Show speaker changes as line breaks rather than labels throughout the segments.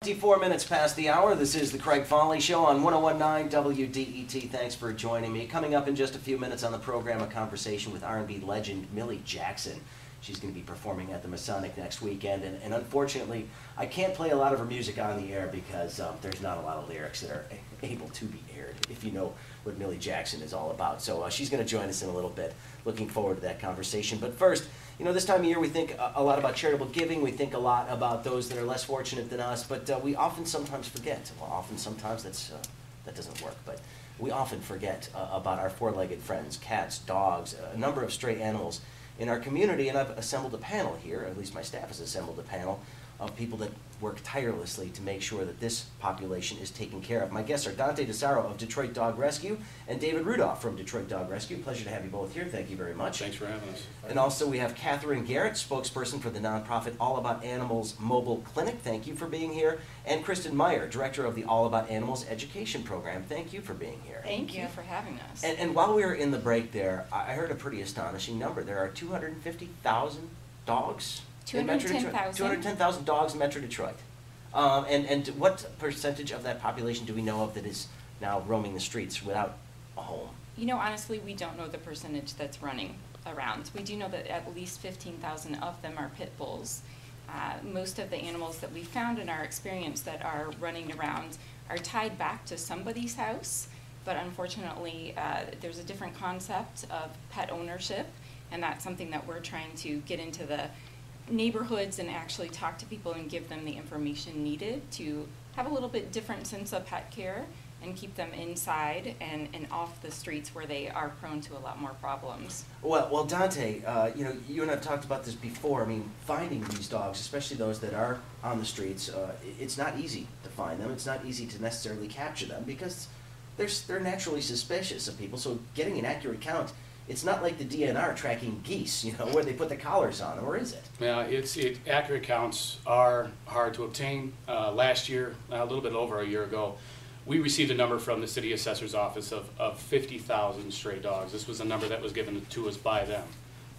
24 minutes past the hour. This is the Craig Fahle Show on 101.9 WDET. Thanks for joining me. Coming up in just a few minutes on the program, a conversation with R&B legend Millie Jackson. She's going to be performing at the Masonic next weekend, and unfortunately, I can't play a lot of her music on the air because there's not a lot of lyrics that are able to be aired, if you know what Millie Jackson is all about. So she's going to join us in a little bit. Looking forward to that conversation. But first, you know, this time of year we think a lot about charitable giving. We think a lot about those that are less fortunate than us, but we often sometimes forget. Well, sometimes that doesn't work, but we often forget about our four-legged friends, cats, dogs, a number of stray animals in our community, and I've assembled a panel here, at least my staff has assembled a panel of people that work tirelessly to make sure that this population is taken care of. My guests are Dante Dasaro of Detroit Dog Rescue and David Rudolph from Detroit Dog Rescue. Pleasure to have you both here. Thank you very much.
Thanks for having us.
And also we have Garrett, spokesperson for the nonprofit All About Animals Mobile Clinic. Thank you for being here. And Kristen, director of the All About Animals Education Program. Thank you for being here.
Thank you for having us.
And while we were in the break there, I heard a pretty astonishing number. There are 250,000 dogs
210,000.
210,000 dogs in Metro Detroit. And what percentage of that population do we know of that is now roaming the streets without a home?
You know, honestly, we don't know the percentage that's running around. We do know that at least 15,000 of them are pit bulls. Most of the animals that we found in our experience that are running around are tied back to somebody's house, but unfortunately there's a different concept of pet ownership, and that's something that we're trying to get into the neighborhoods and actually talk to people and give them the information needed to have a little bit different sense of pet care and keep them inside and off the streets where they are prone to a lot more problems.
Well, Dante, you know, you and I've talked about this before. I mean, finding these dogs, especially those that are on the streets, it's not easy to find them. It's not easy to necessarily capture them because they're naturally suspicious of people. So getting an accurate count, it's not like the DNR tracking geese, you know, where they put the collars on them, or is it?
Yeah, accurate counts are hard to obtain. Last year, a little bit over a year ago, we received a number from the city assessor's office of 50,000 stray dogs. This was a number that was given to us by them.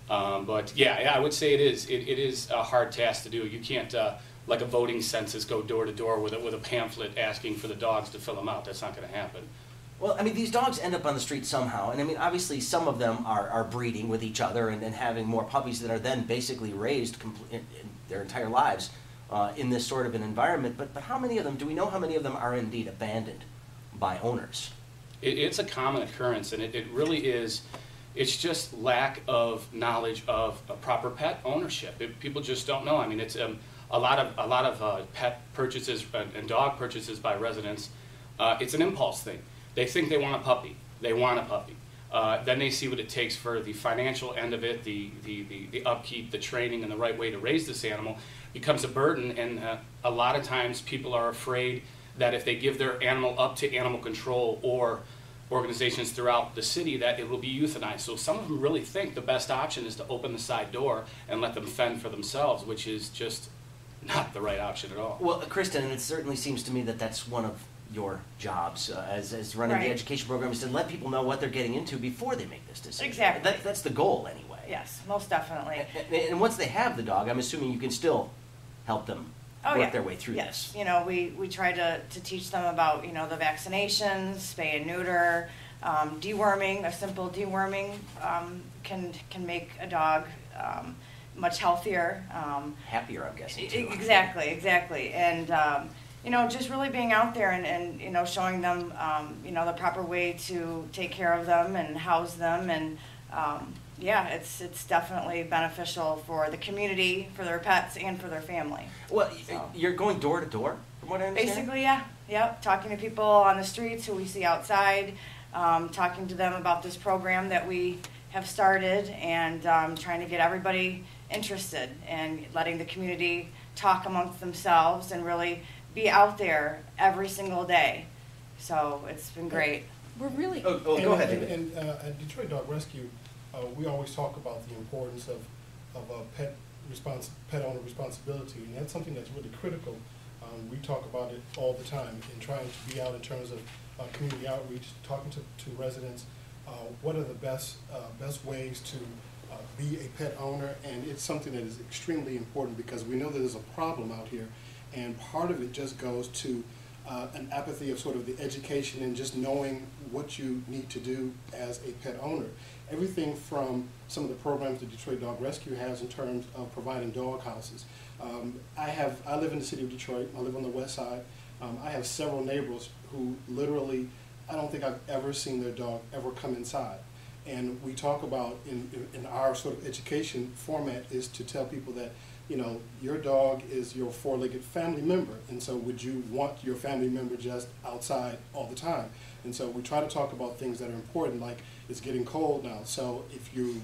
But yeah, I would say it is a hard task to do. You can't, like a voting census, go door to door with a pamphlet asking for the dogs to fill them out. That's not going to happen.
Well, I mean, these dogs end up on the street somehow, and I mean, obviously some of them are breeding with each other and having more puppies that are then basically raised in their entire lives in this sort of an environment, but how many of them, do we know how many of them are indeed abandoned by owners? It's
a common occurrence, and it really is. It's just lack of knowledge of proper pet ownership. People just don't know. I mean, it's a lot of pet purchases and dog purchases by residents. It's an impulse thing. They think they want a puppy. They want a puppy. Then they see what it takes for the financial end of it, the upkeep, the training, and the right way to raise this animal becomes a burden. And a lot of times people are afraid that if they give their animal up to animal control or organizations throughout the city, that it will be euthanized. So some of them really think the best option is to open the side door and let them fend for themselves, which is just not the right option at all.
Well, Kristen, and it certainly seems to me that that's one of your jobs as running the education program is to let people know what they're getting into before they make this decision.
Exactly.
That's the goal anyway.
Yes, most definitely.
And once they have the dog, I'm assuming you can still help them work their way through this.
You know, we try to teach them about, you know, the vaccinations, spay and neuter, deworming. A simple deworming can make a dog much healthier.
Happier, I'm guessing, too.
Exactly. And you know, just really being out there and you know, showing them, you know, the proper way to take care of them and house them. And yeah, it's definitely beneficial for the community, for their pets, and for their family.
Well, so you're going door to door, from what I understand?
Basically, yeah. Yep, talking to people on the streets who we see outside, talking to them about this program that we have started, and trying to get everybody interested and letting the community talk amongst themselves and really be out there every single day. So it's been great.
We're really...
Go ahead, David.
And at Detroit Dog Rescue, we always talk about the importance of pet owner responsibility, and that's something that's really critical. We talk about it all the time in trying to be out in terms of community outreach, talking to residents. What are the best ways to be a pet owner? And it's something that is extremely important because we know that there's a problem out here. And part of it just goes to an apathy of sort of the education and just knowing what you need to do as a pet owner. Everything from some of the programs that Detroit Dog Rescue has in terms of providing dog houses. I live in the city of Detroit. I live on the west side. I have several neighbors who literally, I don't think I've ever seen their dog ever come inside. And we talk about in our sort of education format is to tell people that, you know, your dog is your four-legged family member, and so would you want your family member just outside all the time? And so we try to talk about things that are important, like it's getting cold now, so if you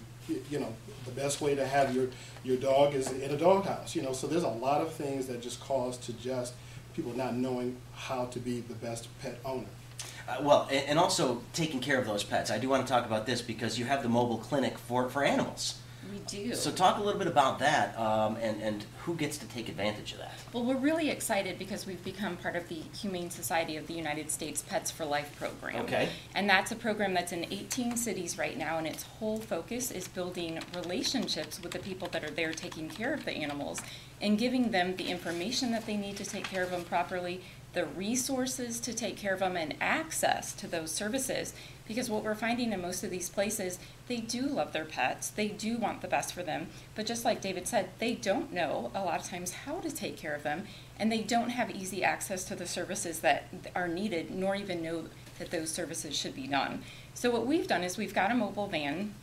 know, the best way to have your dog is in a doghouse, you know, so there's a lot of things that just cause to just people not knowing how to be the best pet owner.
Well, and also taking care of those pets. I do want to talk about this because you have the mobile clinic for animals.
We do.
So talk a little bit about that, and who gets to take advantage of that.
Well, we're really excited because we've become part of the Humane Society of the United States Pets for Life program.
Okay.
And that's a program that's in 18 cities right now, and its whole focus is building relationships with the people that are there taking care of the animals and giving them the information that they need to take care of them properly, the resources to take care of them, and access to those services. Because what we're finding in most of these places, they do love their pets, they do want the best for them, but just like David said, they don't know a lot of times how to take care of them, and they don't have easy access to the services that are needed, nor even know that those services should be done. So what we've done is we've got a mobile van.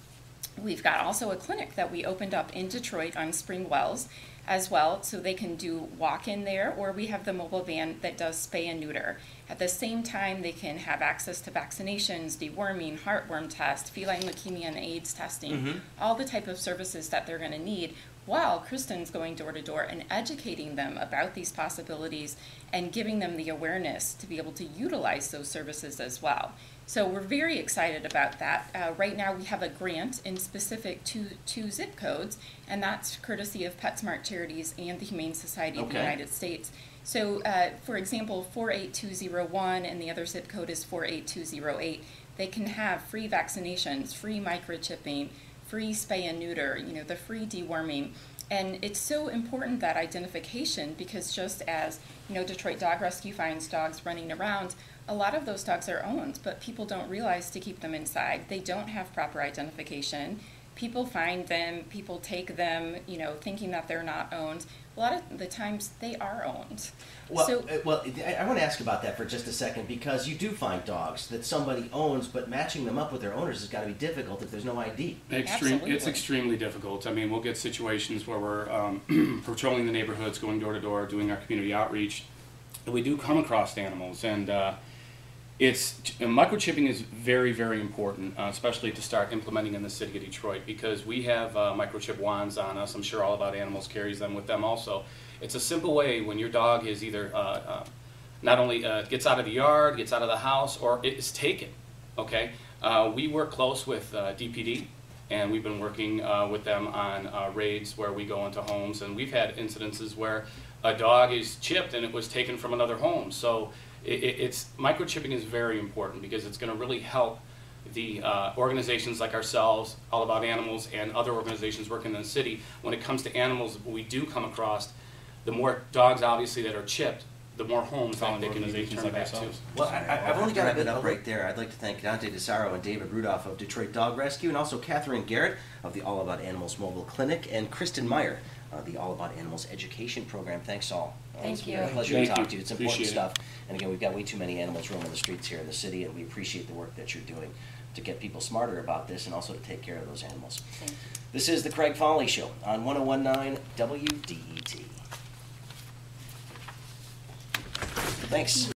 We've got also a clinic that we opened up in Detroit on Spring Wells as well, so they can do walk-in there, or we have the mobile van that does spay and neuter. At the same time, they can have access to vaccinations, deworming, heartworm test, feline leukemia and AIDS testing, all the type of services that they're going to need, while Kristen's going door to door and educating them about these possibilities and giving them the awareness to be able to utilize those services as well. So we're very excited about that. Right now we have a grant in specific two zip codes, and that's courtesy of PetSmart Charities and the Humane Society of the United States. So for example, 48201 and the other zip code is 48208. They can have free vaccinations, free microchipping, free spay and neuter, you know, the free deworming. And it's so important, that identification, because just as, you know, Detroit Dog Rescue finds dogs running around, a lot of those dogs are owned, but people don't realize to keep them inside. They don't have proper identification. People find them, people take them, you know, thinking that they're not owned. A lot of the times they are owned.
Well, I want to ask about that for just a second, because you do find dogs that somebody owns, but matching them up with their owners has got to be difficult if there's no ID.
It's extremely difficult. I mean, we'll get situations where we're patrolling the neighborhoods, going door to door, doing our community outreach, and we do come across animals, and microchipping is very, very important, especially to start implementing in the city of Detroit, because we have microchip wands on us. I'm sure All About Animals carries them with them also. It's a simple way when your dog is either not only gets out of the yard, gets out of the house, or it is taken. Okay, we work close with DPD, and we've been working with them on raids where we go into homes, and we've had incidences where a dog is chipped and it was taken from another home. So microchipping is very important, because it's going to really help the organizations like ourselves, All About Animals, and other organizations working in the city. When it comes to animals we do come across, the more dogs obviously that are chipped, the more homes and organizations like that too.
Well, I've only got a bit right there. I'd like to thank Dante, Dasaro, and David Rudolph of Detroit Dog Rescue, and also Catherine Garrett of the All About Animals Mobile Clinic, and Kristen Meyer, the All About Animals Education Program. Thanks all.
Thank you.
It's a pleasure to talk to you. It's important
Appreciate
stuff. And again, we've got way too many animals roaming the streets here in the city, and we appreciate the work that you're doing to get people smarter about this and also to take care of those animals.
Thank you.
This is the Craig Fahle Show on 101.9 WDET. Thanks.